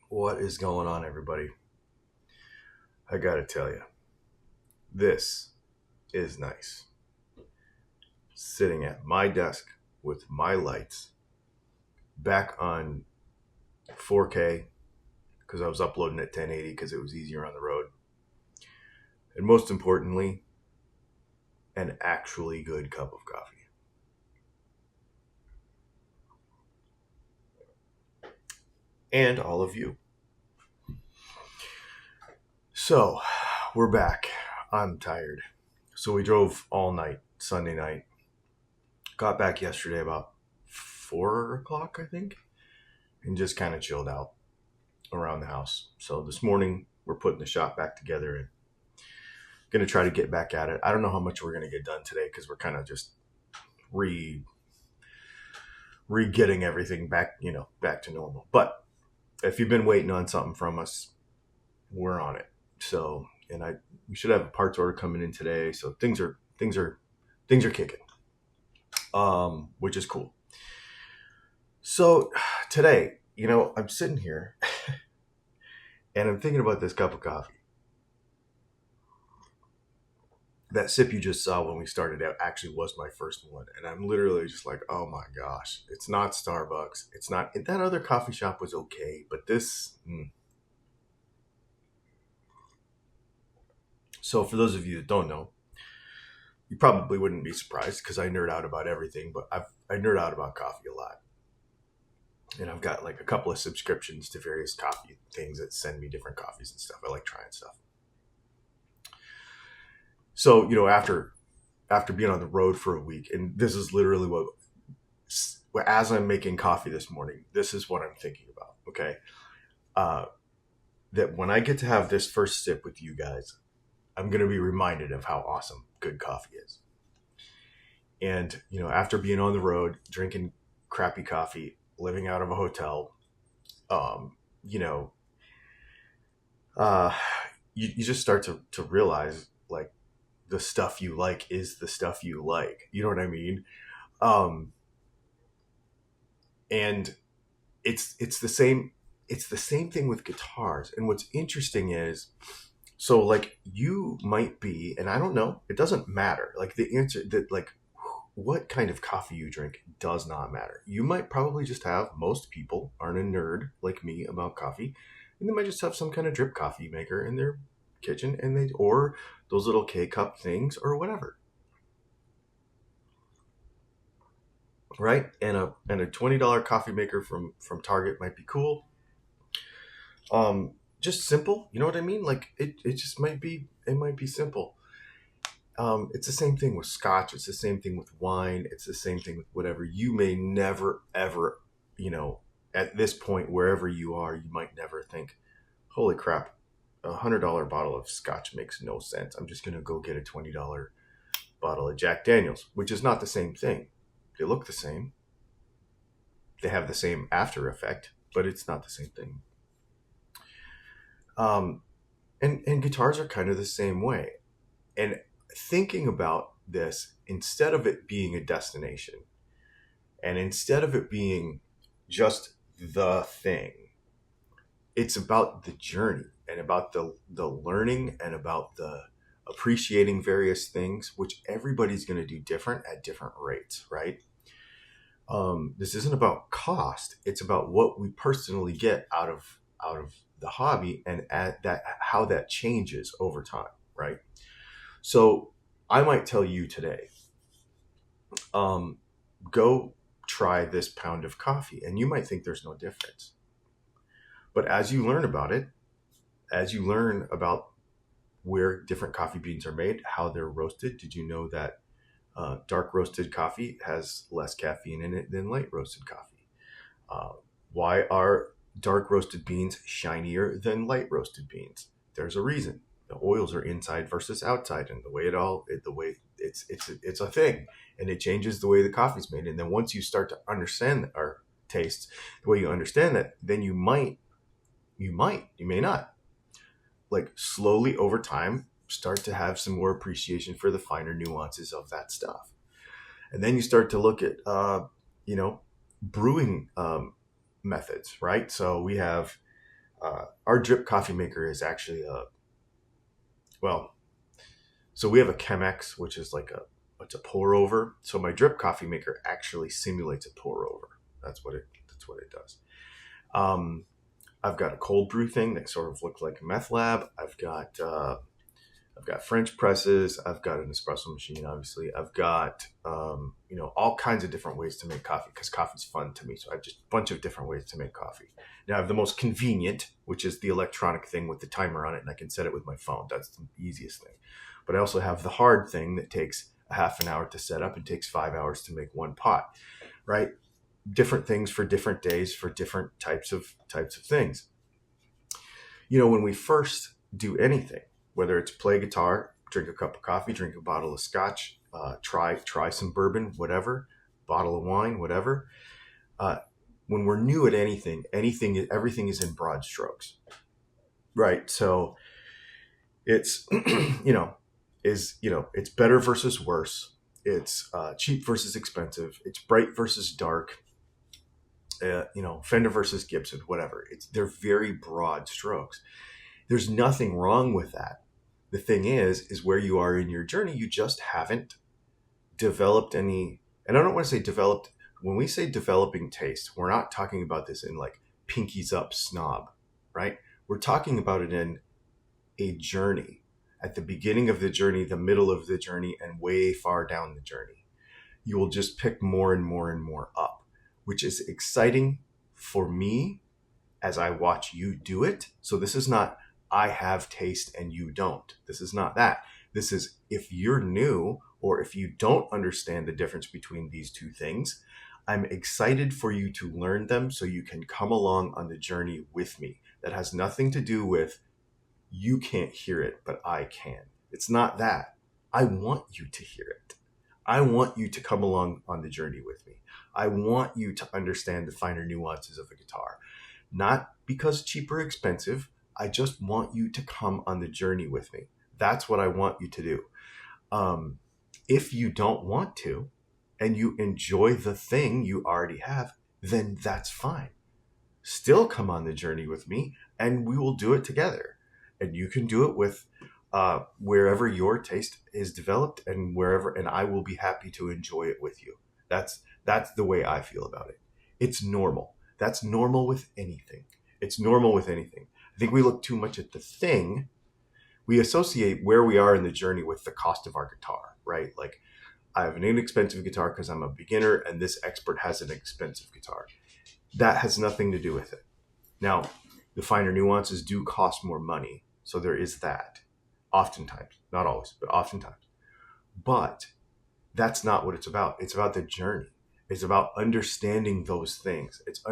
What is going on, everybody? I gotta tell you, this is nice. Sitting at my desk with my lights back on 4K because I was uploading at 1080 because it was easier on the road. And most importantly, an actually good cup of coffee. And all of you. So, we're back. I'm tired. So we drove all night, Sunday night. Got back yesterday about 4 o'clock, I think, and just kind of chilled out around the house. So this morning, we're putting the shop back together and going to try to get back at it. I don't know how much we're going to get done today because we're kind of just re-getting everything back, back to normal. But if you've been waiting on something from us, we're on it. So, we should have a parts order coming in today. So things are kicking, which is cool. So today, I'm sitting here and I'm thinking about this cup of coffee. That sip you just saw when we started out actually was my first one. And I'm literally just like, oh my gosh, it's not Starbucks. It's not, that other coffee shop was okay, but this. So for those of you that don't know, you probably wouldn't be surprised because I nerd out about everything, but I nerd out about coffee a lot. And I've got like a couple of subscriptions to various coffee things that send me different coffees and stuff. I like trying stuff. So, after being on the road for a week, and this is literally what, as I'm making coffee this morning, this is what I'm thinking about, okay? That when I get to have this first sip with you guys, I'm going to be reminded of how awesome good coffee is. And, after being on the road, drinking crappy coffee, living out of a hotel, you just start to realize, like, the stuff you like is the stuff you like. You know what I mean? And it's the same thing with guitars. And what's interesting is, so like you might be, and I don't know, it doesn't matter. Like the answer that like what kind of coffee you drink does not matter. You might probably just have, most people aren't a nerd like me about coffee, and they might just have some kind of drip coffee maker in their kitchen, and or those little K-cup things or whatever. Right? And a $20 coffee maker from Target might be cool. Just simple, you know what I mean? Like it just might be simple. It's the same thing with scotch. It's the same thing with wine. It's the same thing with whatever. You may never, ever, at this point, wherever you are, you might never think, holy crap, $100 bottle of scotch makes no sense. I'm just going to go get a $20 bottle of Jack Daniels, which is not the same thing. They look the same. They have the same after effect, but it's not the same thing. And guitars are kind of the same way. And thinking about this, instead of it being a destination, and instead of it being just the thing, it's about the journey and about the learning and about the appreciating various things, which everybody's going to do different at different rates, right? This isn't about cost. It's about what we personally get out of the hobby, and at that, how that changes over time, right? So I might tell you today, go try this pound of coffee, and you might think there's no difference. But as you learn about it, as you learn about where different coffee beans are made, how they're roasted, did you know that dark roasted coffee has less caffeine in it than light roasted coffee? Why are dark roasted beans shinier than light roasted beans? There's a reason. The oils are inside versus outside, and the way it's a thing, and it changes the way the coffee's made. And then once you start to understand or taste the way you understand that, then you may not, like slowly over time, start to have some more appreciation for the finer nuances of that stuff. And then you start to look at, brewing methods, right? So we have Our drip coffee maker is actually so we have a Chemex, which is it's a pour over. So my drip coffee maker actually simulates a pour over. That's what it does. I've got a cold brew thing that sort of looks like a meth lab. I've got French presses. I've got an espresso machine, obviously. I've got all kinds of different ways to make coffee because coffee's fun to me. So I have just a bunch of different ways to make coffee. Now I have the most convenient, which is the electronic thing with the timer on it, and I can set it with my phone. That's the easiest thing. But I also have the hard thing that takes a half an hour to set up and takes 5 hours to make one pot, right? Different things for different days for different types of things. When we first do anything, whether it's play guitar, drink a cup of coffee, drink a bottle of scotch, try some bourbon, whatever, bottle of wine, whatever. When we're new at anything, everything is in broad strokes, right? So it's, it's better versus worse. It's cheap versus expensive. It's bright versus dark. Fender versus Gibson, whatever. They're very broad strokes. There's nothing wrong with that. The thing is where you are in your journey, you just haven't developed any, and I don't want to say developed. When we say developing taste, we're not talking about this in like pinkies up snob, right? We're talking about it in a journey. At the beginning of the journey, the middle of the journey, and way far down the journey. You will just pick more and more and more up, which is exciting for me as I watch you do it. So this is not, I have taste and you don't. This is not that. This is, if you're new or if you don't understand the difference between these two things, I'm excited for you to learn them so you can come along on the journey with me. That has nothing to do with you can't hear it, but I can. It's not that. I want you to hear it. I want you to come along on the journey with me. I want you to understand the finer nuances of the guitar. Not because cheap or expensive. I just want you to come on the journey with me. That's what I want you to do. If you don't want to, and you enjoy the thing you already have, then that's fine. Still come on the journey with me, and we will do it together. And you can do it with wherever your taste is developed and wherever, and I will be happy to enjoy it with you. That's the way I feel about it. It's normal. That's normal with anything. It's normal with anything. I think we look too much at the thing. We associate where we are in the journey with the cost of our guitar, right? Like, I have an inexpensive guitar because I'm a beginner, and this expert has an expensive guitar. That has nothing to do with it. Now, the finer nuances do cost more money. So there is that. Oftentimes. Not always, but oftentimes. But that's not what it's about. It's about the journey. It's about understanding those things. It's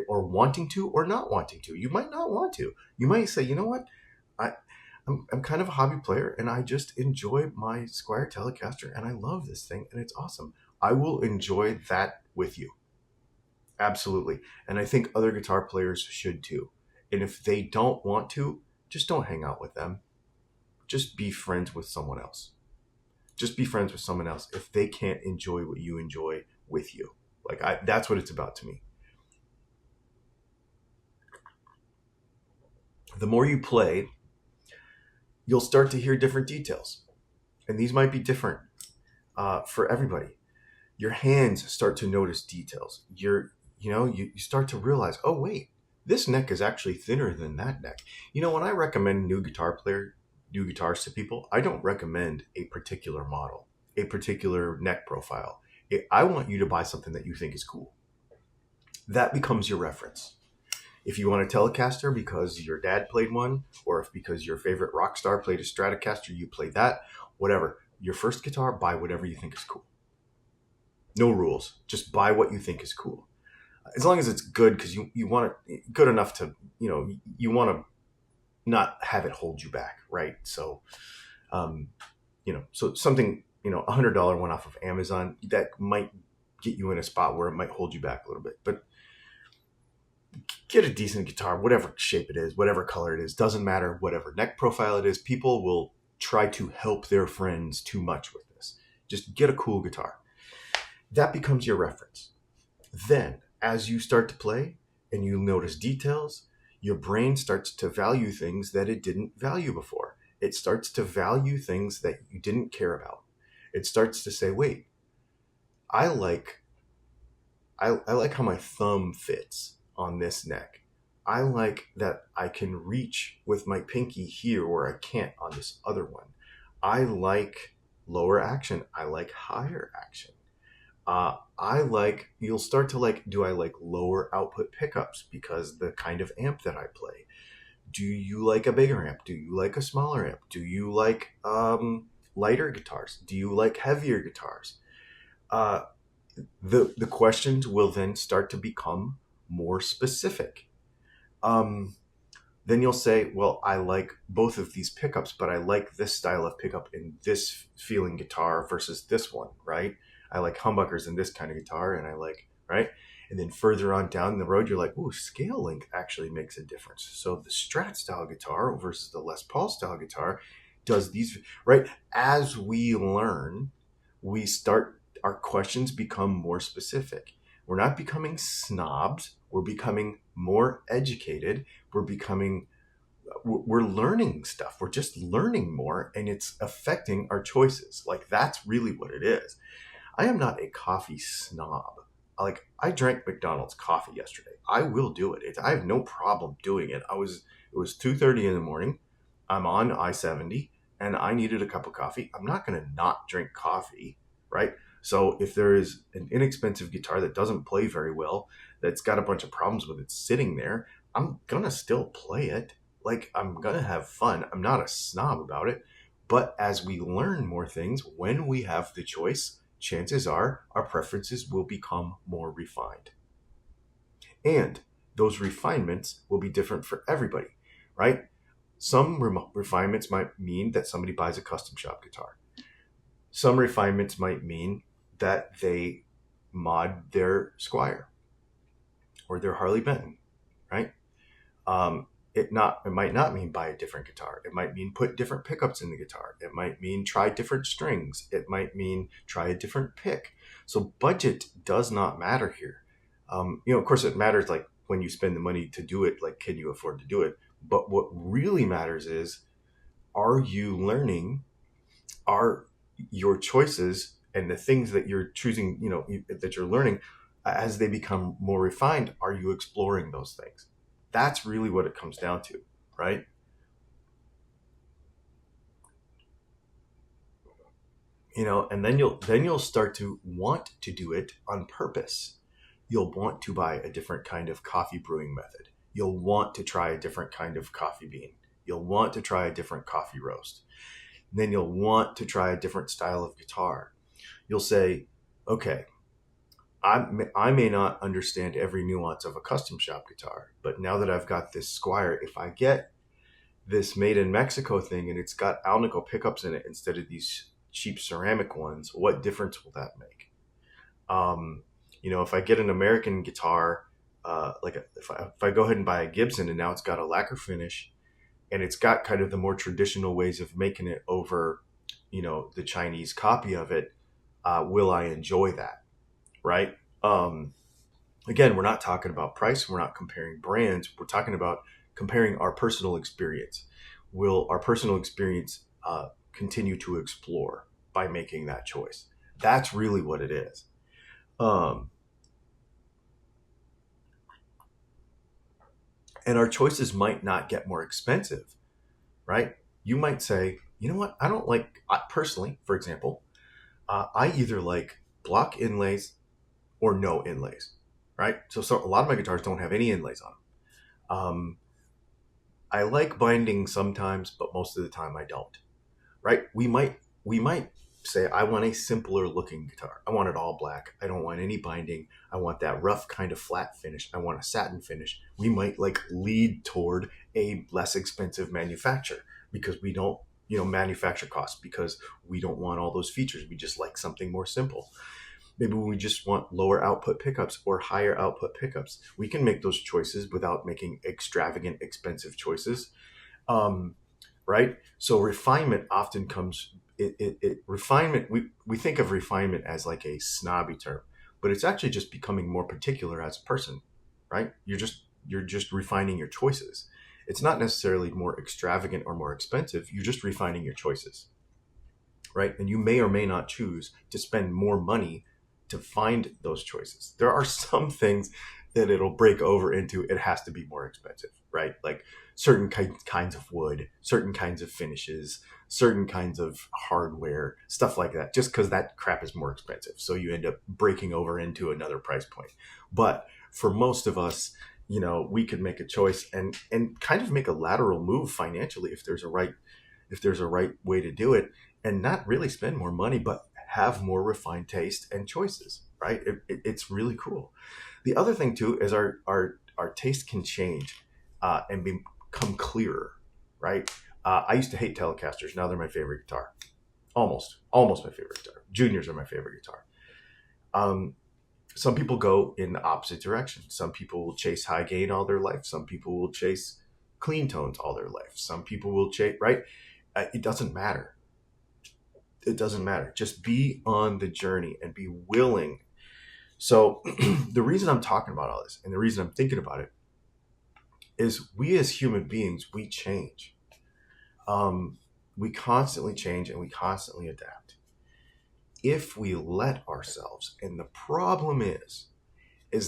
or wanting to or not wanting to. You might not want to. You might say, you know what? I'm kind of a hobby player and I just enjoy my Squier Telecaster and I love this thing and it's awesome. I will enjoy that with you. Absolutely. And I think other guitar players should too. And if they don't want to, just don't hang out with them. Just be friends with someone else. Just be friends with someone else if they can't enjoy what you enjoy with you. That's what it's about to me. The more you play, you'll start to hear different details. And these might be different for everybody. Your hands start to notice details. You start to realize, oh, wait, this neck is actually thinner than that neck. When I recommend new guitars to people, I don't recommend a particular model, a particular neck profile. I want you to buy something that you think is cool. That becomes your reference. If you want a Telecaster because your dad played one, or if because your favorite rock star played a Stratocaster, you play that, whatever. Your first guitar, buy whatever you think is cool. No rules. Just buy what you think is cool. As long as it's good, because you want it good enough to, you want to not have it hold you back, right? So, so something, $100 one off of Amazon, that might get you in a spot where it might hold you back a little bit. But get a decent guitar, whatever shape it is, whatever color it is, doesn't matter, whatever neck profile it is. People will try to help their friends too much with this. Just get a cool guitar. That becomes your reference. Then, as you start to play and you notice details, your brain starts to value things that it didn't value before. It starts to value things that you didn't care about. It starts to say, wait, I like I like how my thumb fits on this neck. I like that I can reach with my pinky here where I can't on this other one. I like lower action. I like higher action. You'll start to like, do I like lower output pickups because the kind of amp that I play? Do you like a bigger amp? Do you like a smaller amp? Do you like lighter guitars? Do you like heavier guitars? Uh, the questions will then start to become more specific. Um, then you'll say, well, I like both of these pickups, but I like this style of pickup in this feeling guitar versus this one, right? I like humbuckers in this kind of guitar, and I like, right? And then further on down the road, you're like, ooh, scale length actually makes a difference. So the Strat style guitar versus the Les Paul style guitar does these, right? As we learn, our questions become more specific. We're not becoming snobs. We're becoming more educated. We're learning stuff. We're just learning more, and it's affecting our choices. Like, that's really what it is. I am not a coffee snob. Like, I drank McDonald's coffee yesterday. I will do it. I have no problem doing it. It was 2:30 in the morning. I'm on I-70 and I needed a cup of coffee. I'm not going to not drink coffee, right? So if there is an inexpensive guitar that doesn't play very well, that's got a bunch of problems with it sitting there, I'm going to still play it. Like, I'm going to have fun. I'm not a snob about it. But as we learn more things, when we have the choice, chances are our preferences will become more refined. And those refinements will be different for everybody, right? Some refinements might mean that somebody buys a custom shop guitar. Some refinements might mean that they mod their Squier or their Harley Benton, right? It might not mean buy a different guitar. It might mean put different pickups in the guitar. It might mean try different strings. It might mean try a different pick. So budget does not matter here. Of course, it matters like when you spend the money to do it. Like, can you afford to do it? But what really matters is, are you learning? Are your choices and the things that you're choosing, that you're learning, as they become more refined, are you exploring those things? That's really what it comes down to, right? And then you'll start to want to do it on purpose. You'll want to buy a different kind of coffee brewing method. You'll want to try a different kind of coffee bean. You'll want to try a different coffee roast. Then you'll want to try a different style of guitar. You'll say, okay, I may not understand every nuance of a custom shop guitar, but now that I've got this Squier, if I get this made in Mexico thing and it's got Alnico pickups in it instead of these cheap ceramic ones, what difference will that make? If I get an American guitar, if I go ahead and buy a Gibson and now it's got a lacquer finish and it's got kind of the more traditional ways of making it over, the Chinese copy of it, will I enjoy that? Right? Again, we're not talking about price. We're not comparing brands. We're talking about comparing our personal experience. Will our personal experience continue to explore by making that choice? That's really what it is. And our choices might not get more expensive, right? You might say, you know what? Personally, for example, I either like block inlays or no inlays, right? So a lot of my guitars don't have any inlays on them. I like binding sometimes, but most of the time I don't, right? We might say, I want a simpler looking guitar. I want it all black. I don't want any binding. I want that rough kind of flat finish. I want a satin finish. We might lead toward a less expensive manufacturer because we don't, manufacture costs, because we don't want all those features. We just like something more simple. Maybe we just want lower output pickups or higher output pickups. We can make those choices without making extravagant, expensive choices. Right? So refinement often comes, refinement, we think of refinement as like a snobby term, but it's actually just becoming more particular as a person, right? You're just you're just refining your choices. It's not necessarily more extravagant or more expensive. You're just refining your choices, right? And you may or may not choose to spend more money to find those choices. There are some things that it'll break over into it has to be more expensive, right? Like certain kinds of wood, certain kinds of finishes, certain kinds of hardware, stuff like that, just because that crap is more expensive. So you end up breaking over into another price point. But for most of us, we could make a choice and kind of make a lateral move financially if there's a right way to do it, and not really spend more money, but have more refined taste and choices, right? It's really cool. The other thing too is our taste can change and become clearer, right? I used to hate Telecasters. Now they're my favorite guitar. Almost my favorite guitar. Juniors are my favorite guitar. Some people go in the opposite direction. Some people will chase high gain all their life. Some people will chase clean tones all their life. Some people will chase, right? It doesn't matter. It doesn't matter. Just be on the journey and be willing. So the reason I'm talking about all this and the reason I'm thinking about it is we as human beings, we change. We constantly change and we constantly adapt. If we let ourselves, and the problem is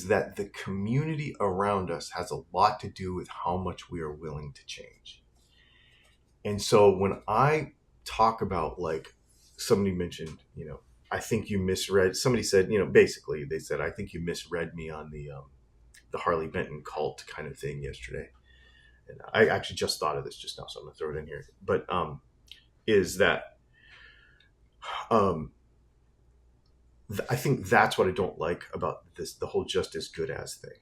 that the community around us has a lot to do with how much we are willing to change. And so when I talk about, like, somebody mentioned, I think you misread, somebody said, basically they said, I think you misread me on the Harley Benton cult kind of thing yesterday. And I actually just thought of this just now, so I'm gonna throw it in here. But is that I think that's what I don't like about this, the whole just as good as thing.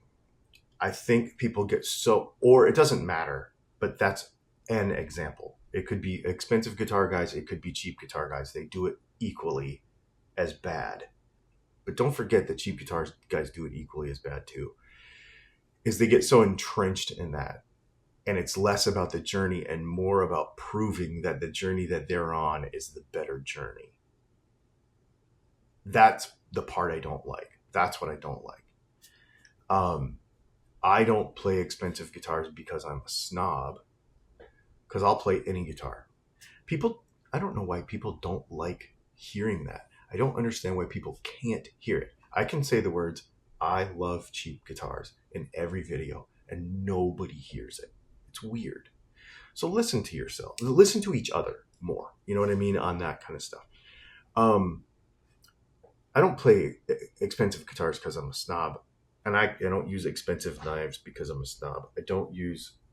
I think people get or it doesn't matter, but that's an example. It could be expensive guitar guys. It could be cheap guitar guys. They do it equally as bad. But don't forget that cheap guitar guys do it equally as bad too. Is they get so entrenched in that. And it's less about the journey and more about proving that the journey that they're on is the better journey. That's the part I don't like. That's what I don't like. I don't play expensive guitars because I'm a snob, because I'll play any guitar. I don't know why people don't like hearing that. I don't understand why people can't hear it. I can say the words, I love cheap guitars in every video, and nobody hears it. It's weird. So listen to yourself. Listen to each other more. You know what I mean? On that kind of stuff. I don't play expensive guitars because I'm a snob. And I don't use expensive knives because I'm a snob. I don't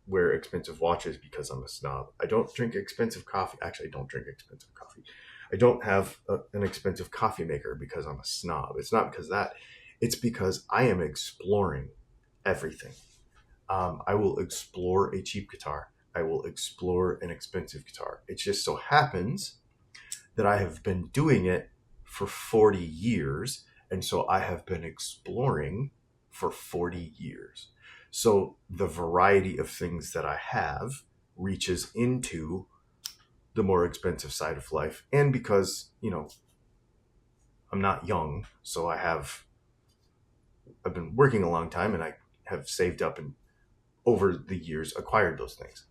wear expensive watches because I'm a snob. I don't drink expensive coffee. Actually, I don't drink expensive coffee. I don't have an expensive coffee maker because I'm a snob. It's not because of that. It's because I am exploring everything. I will explore a cheap guitar. I will explore an expensive guitar. It just so happens that I have been doing it for 40 years. And so I have been exploring for 40 years. So the variety of things that I have reaches into the more expensive side of life. And because, I'm not young, so I've been working a long time and I have saved up and over the years acquired those things.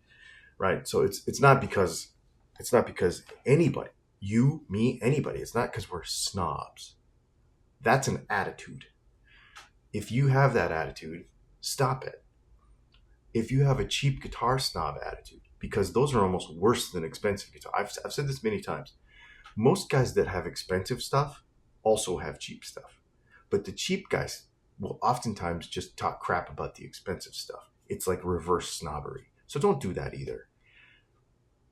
Right. So it's not because anybody, you, me, anybody, it's not because we're snobs. That's an attitude. If you have that attitude, stop it. If you have a cheap guitar snob attitude, because those are almost worse than expensive guitar. I've said this many times. Most guys that have expensive stuff also have cheap stuff. But the cheap guys will oftentimes just talk crap about the expensive stuff. It's like reverse snobbery. So don't do that either.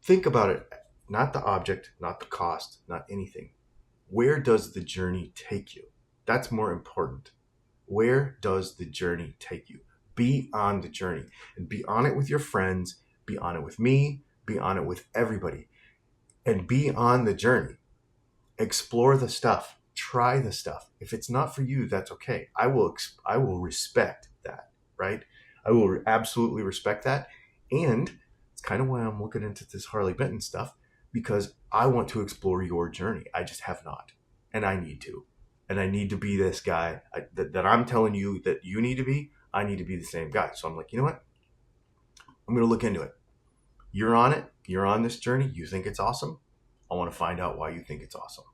Think about it, not the object, not the cost, not anything. Where does the journey take you? That's more important. Where does the journey take you? Be on the journey and be on it with your friends, be on it with me, be on it with everybody, and be on the journey. Explore the stuff, try the stuff. If it's not for you, that's okay. I will respect that, right? I will absolutely respect that. And it's kind of why I'm looking into this Harley Benton stuff, because I want to explore your journey. I just have not, and I need to. And I need to be this guy that I'm telling you that you need to be. I need to be the same guy. So I'm like, you know what? I'm going to look into it. You're on it. You're on this journey. You think it's awesome. I want to find out why you think it's awesome.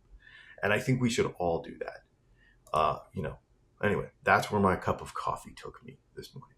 And I think we should all do that. Anyway, that's where my cup of coffee took me this morning.